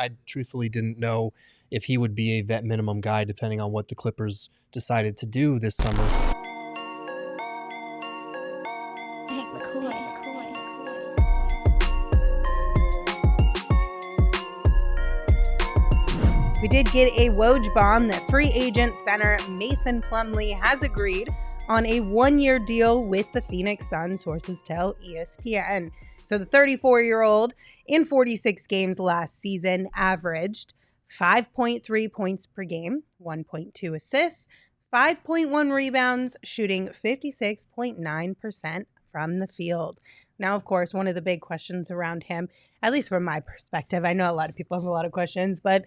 I truthfully didn't know if he would be a vet minimum guy depending on what the Clippers decided to do this summer. We did get a Woj bomb that free agent center Mason Plumlee has agreed on a one-year deal with the Phoenix Suns, sources tell ESPN. So the 34-year-old in 46 games last season averaged 5.3 points per game, 1.2 assists, 5.1 rebounds, shooting 56.9% from the field. Now, of course, one of the big questions around him, at least from my perspective, I know a lot of people have a lot of questions, but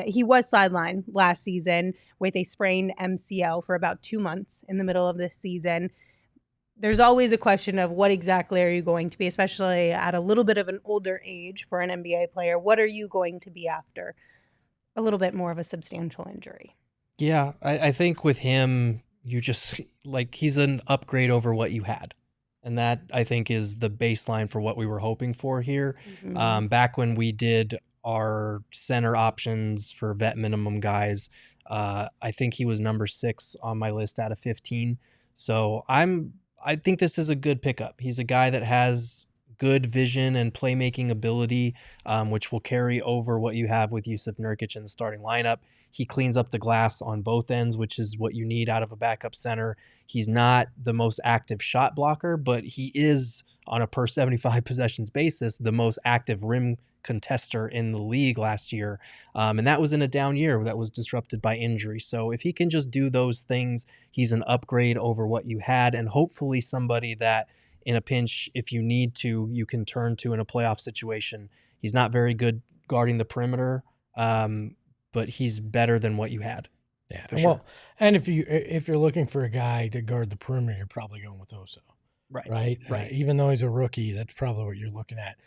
he was sidelined last season with a sprained MCL for about 2 months in the middle of this season. There's always a question of what exactly are you going to be, especially at a little bit of an older age for an NBA player. What are you going to be after a little bit more of a substantial injury? Yeah, I think with him, you just he's an upgrade over what you had. And that, I think, is the baseline for what we were hoping for here. Mm-hmm. Back when we did our center options for vet minimum guys, I think he was number 6 on my list out of 15. So I think this is a good pickup. He's a guy that has good vision and playmaking ability, which will carry over what you have with Jusuf Nurkic in the starting lineup. He cleans up the glass on both ends, which is what you need out of a backup center. He's not the most active shot blocker, but he is, on a per 75 possessions basis, the most active rim contester in the league last year. And that was in a down year that was disrupted by injury. So if he can just do those things, he's an upgrade over what you had, and hopefully somebody that in a pinch, if you need to, you can turn to in a playoff situation. He's not very good guarding the perimeter, but he's better than what you had. Yeah, for sure. And if you're looking for a guy to guard the perimeter, you're probably going with Oso. Right. Even though he's a rookie, that's probably what you're looking at.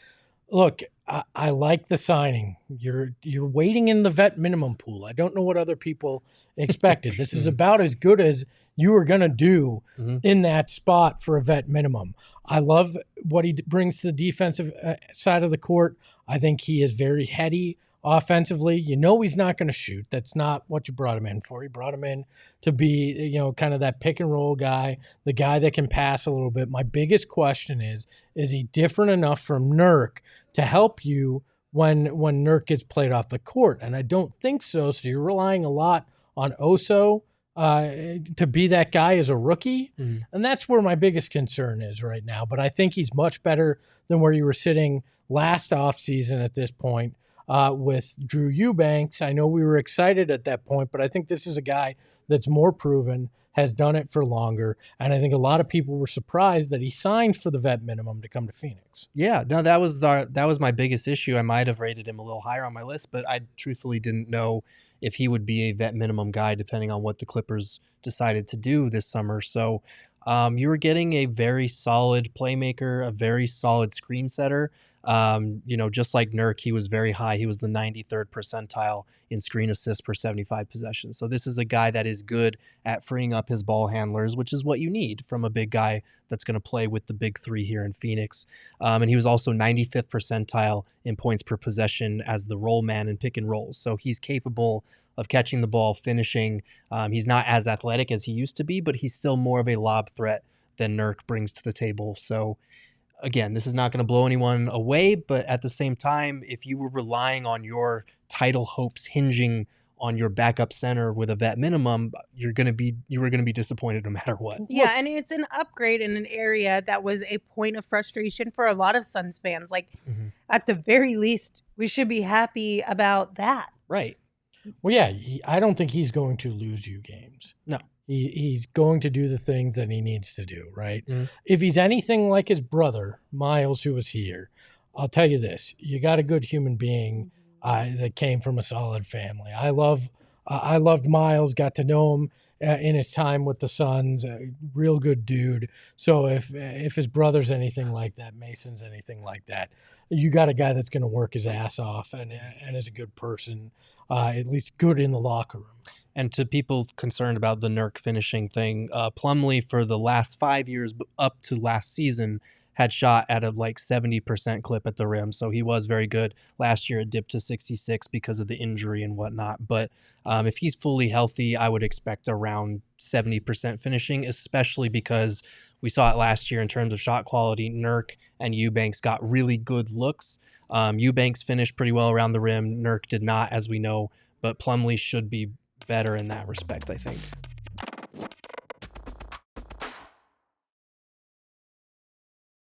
Look, I like the signing. You're waiting in the vet minimum pool. I don't know what other people expected. This is about as good as you were going to do in that spot for a vet minimum. I love what he brings to the defensive side of the court. I think he is very heady offensively. You know he's not going to shoot. That's not what you brought him in for. You brought him in to be, kind of that pick and roll guy, the guy that can pass a little bit. My biggest question is he different enough from Nurk to help you when Nurk gets played off the court? And I don't think so. So you're relying a lot on Oso to be that guy as a rookie. And that's where my biggest concern is right now. But I think he's much better than where you were sitting last offseason at this point. With Drew Eubanks. I know we were excited at that point, but I think this is a guy that's more proven, has done it for longer, and I think a lot of people were surprised that he signed for the vet minimum to come to Phoenix. Yeah, no, that was my biggest issue. I might have rated him a little higher on my list, but I truthfully didn't know if he would be a vet minimum guy depending on what the Clippers decided to do this summer. So you were getting a very solid playmaker, a very solid screen setter. Just like Nurk, he was very high. He was the 93rd percentile in screen assists per 75 possessions. So this is a guy that is good at freeing up his ball handlers, which is what you need from a big guy that's going to play with the big three here in Phoenix. And he was also 95th percentile in points per possession as the roll man in pick and rolls. So he's capable of catching the ball, finishing. He's not as athletic as he used to be, but he's still more of a lob threat than Nurk brings to the table. So again, this is not going to blow anyone away, but at the same time, if you were relying on your title hopes hinging on your backup center with a vet minimum, you were going to be disappointed no matter what. Yeah, and it's an upgrade in an area that was a point of frustration for a lot of Suns fans. At the very least, we should be happy about that. Right. Well, yeah, I don't think he's going to lose you games. No. He's going to do the things that he needs to do, right? If he's anything like his brother, Miles, who was here, I'll tell you this. You got a good human being that came from a solid family. I loved Miles, got to know him in his time with the Suns, a real good dude. So if his brother's anything like that, Mason's anything like that, you got a guy that's going to work his ass off and is a good person, at least good in the locker room. And to people concerned about the Nurk finishing thing, Plumlee for the last 5 years up to last season had shot at a like 70% clip at the rim. So he was very good. Last year it dipped to 66 because of the injury and whatnot. But if he's fully healthy, I would expect around 70% finishing, especially because we saw it last year in terms of shot quality. Nurk and Eubanks got really good looks. Eubanks finished pretty well around the rim. Nurk did not, as we know, but Plumlee should be better in that respect, I think.